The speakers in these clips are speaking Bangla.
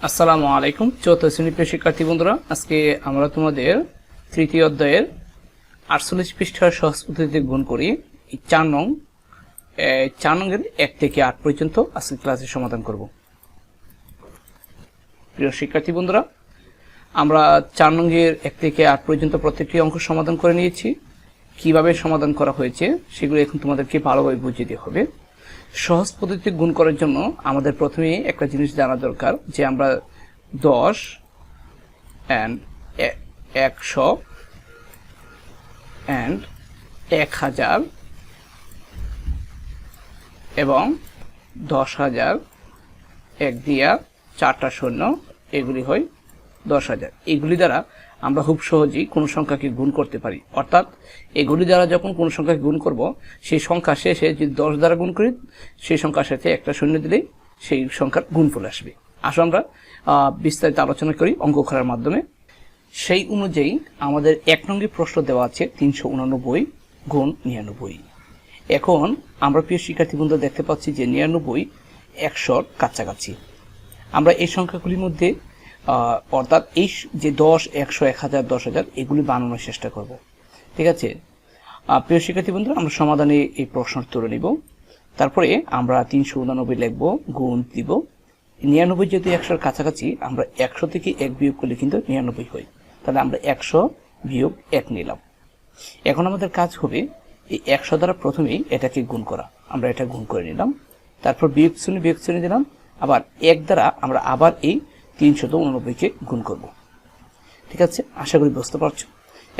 আসসালামু আলাইকুম চতুর্থ শ্রেণীর প্রিয় শিক্ষার্থী বন্ধুরা, আজকে আমরা তোমাদের তৃতীয় অধ্যায়ের 48 পৃষ্ঠার সহজ পদ্ধতিতে গুণ করি এই 4 নং এর 1 থেকে 8 পর্যন্ত আজকে ক্লাসে সমাধান করব। প্রিয় শিক্ষার্থী বন্ধুরা, আমরা 4 নং এর 1 থেকে 8 পর্যন্ত প্রত্যেকটি অঙ্ক সমাধান করে নিয়েছি। কিভাবে সমাধান করা হয়েছে সেগুলো এখন তোমাদেরকে ভালোভাবে বুঝিয়ে দিতে হবে। সহজ পদ্ধতিতে গুণ করার জন্য আমাদের প্রথমে একটা জিনিস জানা দরকার যে আমরা 10 and 100 and 1000 এবং 10,000 1 দিয়া 4টা শূন্য এগুলি হয় 10,000। এগুলি দ্বারা আমরা খুব সহজেই কোনো সংখ্যাকে গুণ করতে পারি। অর্থাৎ এগুলি দ্বারা যখন কোনো সংখ্যাকে গুণ করব, সেই সংখ্যা শেষে যদি 10 দ্বারা গুণ করি, সেই সংখ্যার সাথে একটা শূন্য দিলেই সেই সংখ্যার গুণফল আসবে। আসলে আমরা বিস্তারিত আলোচনা করি অঙ্ক করার মাধ্যমে। সেই অনুযায়ী আমাদের 1 নংয়ে প্রশ্ন দেওয়া আছে 389 গুণ 99। এখন আমরা প্রিয় শিক্ষার্থী বন্ধু দেখতে পাচ্ছি যে 99 100-র কাছাকাছি। আমরা এই সংখ্যাগুলির মধ্যে অর্থাৎ এই যে 10, 100, 1000, 10,000 এগুলি বানানোর চেষ্টা করব। ঠিক আছে প্রিয় শিক্ষার্থী বন্ধুরা, আমরা সমাধানে এই প্রশ্ন তুলে নিব। তারপরে আমরা 389 লিখব, গুণ দিব। 99 যেহেতু 100-র কাছাকাছি, আমরা 100 থেকে 1 বিয়োগ করলে কিন্তু 99 হয়। তাহলে আমরা 100 বিয়োগ 1 নিলাম। এখন আমাদের কাজ হবে এই 100 দ্বারা প্রথমেই এটাকে গুণ করা। আমরা এটা গুণ করে নিলাম, তারপর বিয়োগ চিহ্ন দিলাম, আবার 1 দ্বারা আমরা আবার এই 389-কে গুণ করব। ঠিক আছে, আশা করি বুঝতে পারছো।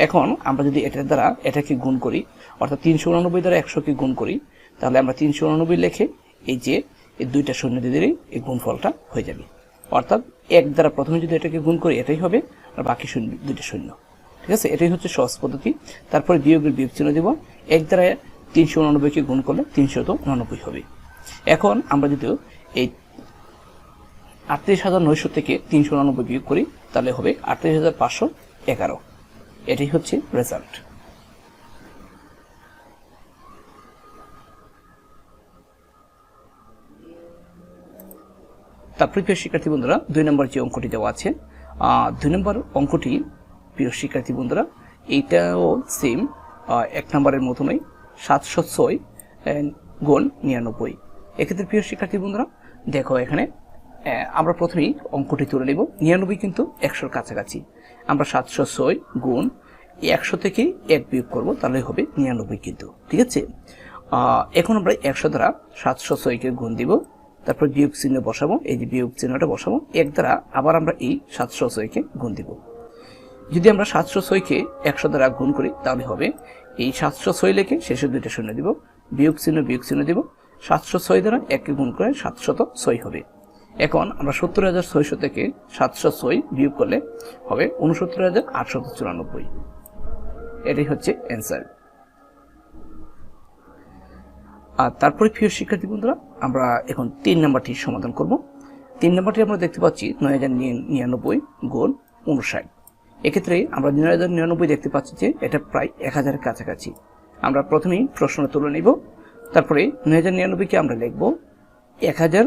এখন আমরা যদি এটার দ্বারা এটাকে গুণ করি, অর্থাৎ 389 দ্বারা 100-কে গুণ করি, তাহলে আমরা 389 লিখে এই যে এই দুইটা শূন্য দিয়ে দিলেই এই গুণফলটা হয়ে যাবে। অর্থাৎ 1 দ্বারা প্রথমে যদি এটাকে গুণ করি এটাই হবে, আর বাকি শূন্য দুইটা শূন্য। ঠিক আছে, এটাই হচ্ছে সহজ পদ্ধতি। তারপরে বিয়োগ চিহ্ন দেব। 1 দ্বারা 389-কে গুণ করলে 389 হবে। এখন আমরা যদি এই 38,900 থেকে 389 বিয়োগ করি, তাহলে হবে 38,511। এটাই হচ্ছে রেজাল্ট। তারপরে প্রিয় শিক্ষার্থী বন্ধুরা, 2 নম্বর যে অঙ্কটি দেওয়া আছে, 2 নম্বর অঙ্কটি প্রিয় শিক্ষার্থী বন্ধুরা এইটাও সেম 1 নম্বরের মতনই 706 গুণ 99। এক্ষেত্রে প্রিয় শিক্ষার্থী বন্ধুরা দেখো, এখানে আমরা প্রথমেই অঙ্কটি তুলে নেব। 99 কিন্তু 100-র কাছাকাছি। আমরা 706 গুণ 100 থেকে 1 বিয়োগ করব, তাহলে হবে 99 কিন্তু। ঠিক আছে, এখন আমরা 100 দ্বারা 706-কে গুণ দিব, তারপর বিয়োগ চিহ্ন বসাবো। এই যে বিয়োগ চিহ্নটা বসাবো। 1 দ্বারা আবার আমরা এই 706-কে গুণ দিব। যদি আমরা 706-কে 100 দ্বারা গুণ করি, তাহলে হবে এই 706 লিখে শেষে দুইটা শূন্য দিব, বিয়োগ চিহ্ন দিব। 706 দ্বারা 1-কে গুণ করে 706 হবে। এখন আমরা 70,600 থেকে 706 বিয়োগ করলে হবে 69,894। এটাই হচ্ছে অ্যান্সার। আর তারপরে প্রিয় শিক্ষার্থী বন্ধুরা, আমরা এখন 3 নম্বরটি সমাধান করব। 3 নম্বরটি আমরা দেখতে পাচ্ছি 9,099 গুণ 59। এক্ষেত্রে আমরা 9,099 দেখতে পাচ্ছি যে এটা প্রায় 1,000-এর কাছাকাছি। আমরা প্রথমেই প্রশ্ন তুলে নিব, তারপরে 9,099-কে আমরা লিখব 1,000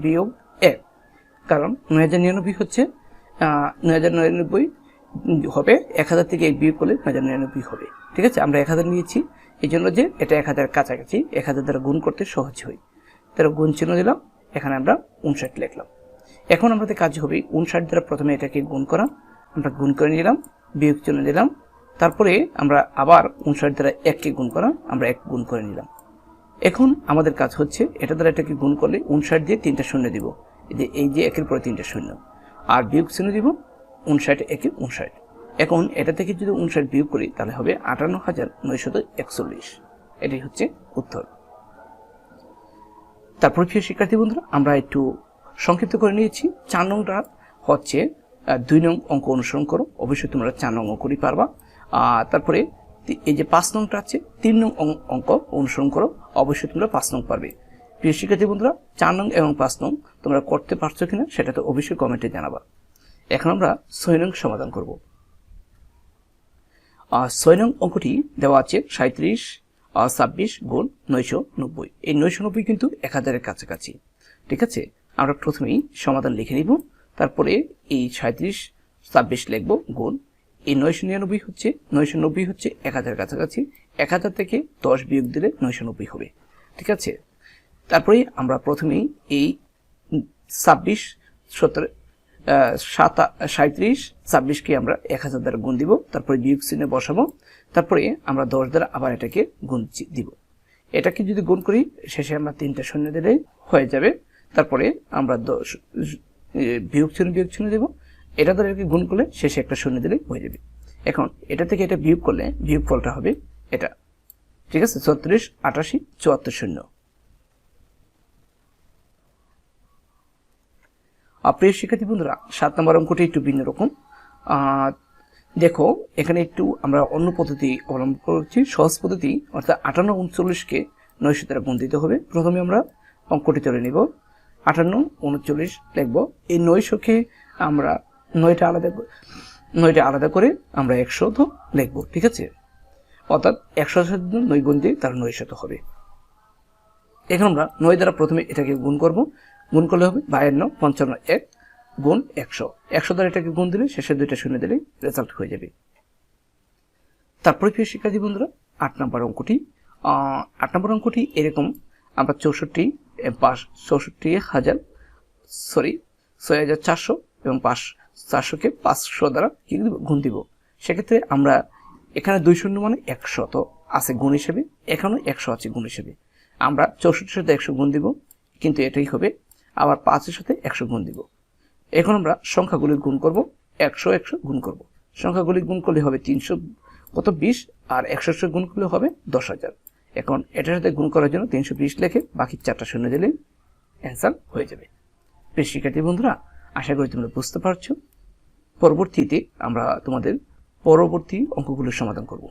বিয়োগ 1, কারণ 9,099 হচ্ছে 9,099 হবে 1,000 থেকে 1 বিয়োগ করলে 9,099 হবে। ঠিক আছে, আমরা 1,000 নিয়েছি এই জন্য যে এটা 1,000-এর কাছাকাছি, 1,000 দ্বারা গুণ করতে সহজ হয়। তার গুণ চিহ্ন দিলাম, এখানে আমরা 59 লিখলাম। এখন আমাদের কাজ হবে 59 দ্বারা প্রথমে এটাকে গুণ করা। আমরা গুণ করে নিলাম, বিয়োগ চিহ্ন দিলাম, তারপরে আমরা আবার 59 দ্বারা 1-কে গুণ করা, আমরা 1 গুণ করে নিলাম। এখন আমাদের কাজ হচ্ছে এটা দ্বারা এটাকে গুণ করলে 59 দিয়ে 3টা শূন্য দিব, এই যে 1-এর পরে 3টা শূন্য, আর বিয়োগ চিহ্ন দিব 59 1 59। এখন এটা থেকে যদি 59 বিয়োগ করি, তাহলে হবে 58,941। এটাই হচ্ছে উত্তর। তারপর প্রিয় শিক্ষার্থী বন্ধুরা, আমরা একটু সংক্ষিপ্ত করে নিয়েছি। 4 নংটা হচ্ছে 2 নং অঙ্ক অনুসরণ করো, অবশ্যই তোমরা 4 নং অঙ্কটি পারবা। তারপরে এই যে 5 নংটা আছে 3 নং অঙ্ক অনুসরণ করো, অবশ্যই তোমরা 5 নং পারবে। প্রিয় শিক্ষার্থী বন্ধুরা, 4 নং এবং 5 নং তোমরা করতে পারছো কিনা সেটা তো অবশ্যই কমেন্টে জানাবা। এখন আমরা 6 নং সমাধান করব। 6 নং অঙ্কটি দেওয়া আছে 37 26 গুণ 990। এই 990 কিন্তু 1000-এর কাছাকাছি। ঠিক আছে, আমরা প্রথমেই সমাধান লিখে নিব, তারপরে এই 37 26 লিখব গুণ এই 999 হচ্ছে 1000 কাছাকাছি, 1000 থেকে 10 বিয়োগ দিলে 990 হবে। ঠিক আছে, তারপরে আমরা প্রথমেই এই 27 17 37 26কে আমরা 1000 দ্বারা গুণ দিব, তারপরে বিয়োগ চিহ্নে বসাবো, তারপরে আমরা 10 দ্বারা আবার এটাকে গুণ দিব। এটাকে যদি গুণ করি শেষে আমরা 3টা শূন্য দিলেই হয়ে যাবে। তারপরে আমরা বিয়োগ চিহ্ন দেব, এটা দ্বারা এটাকে গুণ করলে শেষে একটা শূন্য দিলেই হয়ে যাবে। এখন এটা থেকে এটা বিয়োগ করলে বিয়োগফলটা হবে এটা। ঠিক আছে, 36 88 74 শূন্য। প্রিয় শিক্ষার্থী বন্ধুরা, 7 নম্বর অঙ্কটি একটু ভিন্ন রকম। দেখো এখানে একটু আমরা অন্য পদ্ধতি অবলম্বন করছি, সহজ পদ্ধতি, অর্থাৎ 58 39কে 900 দ্বারা গুণ দিতে হবে। প্রথমে আমরা অঙ্কটি তুলে নিব, 58 39 লিখব। এই 900কে আমরা 9টা আলাদা করে আমরা 100 লিখব। ঠিক আছে, অর্থাৎ 100 সাথে 9 গুণ দিয়ে তার 900 হবে। এখন আমরা 9 দ্বারা প্রথমে এটাকে গুণ করব, গুণ করলে হবে 52 55 1 গুণ 100। 100 দ্বারা এটাকে গুণ দিলে শেষে 2টা শূন্য দিলে রেজাল্ট হয়ে যাবে। তারপরে প্রিয় শিক্ষার্থী বন্ধুরা, 8 নম্বর অঙ্কটি এরকম। আমরা 6400 এবং 400কে 500 দ্বারা কি গুণ দিব। সেক্ষেত্রে আমরা এখানে 2 শূন্য মানে 100 আছে গুণ হিসেবে, এখানেও 100 আছে গুণ হিসেবে। আমরা 64 সাথে 100 গুণ দিব, কিন্তু এটাই হবে। আবার 5-এর সাথে 100 গুণ দিব। এখন আমরা সংখ্যাগুলি গুণ করব, 100 গুণ করব। সংখ্যাগুলি গুণ করলে হবে 320 আর 100 গুণ করলে হবে 10,000। এখন এটার সাথে গুণ করার জন্য 320 লিখে বাকি 4টা শূন্য দিলে অ্যান্সার হয়ে যাবে। প্রিয় শিক্ষার্থী বন্ধুরা, আশা করি তোমরা বুঝতে পারছো। পরবর্তীতে আমরা তোমাদের পরবর্তী অঙ্কগুলোর সমাধান করব।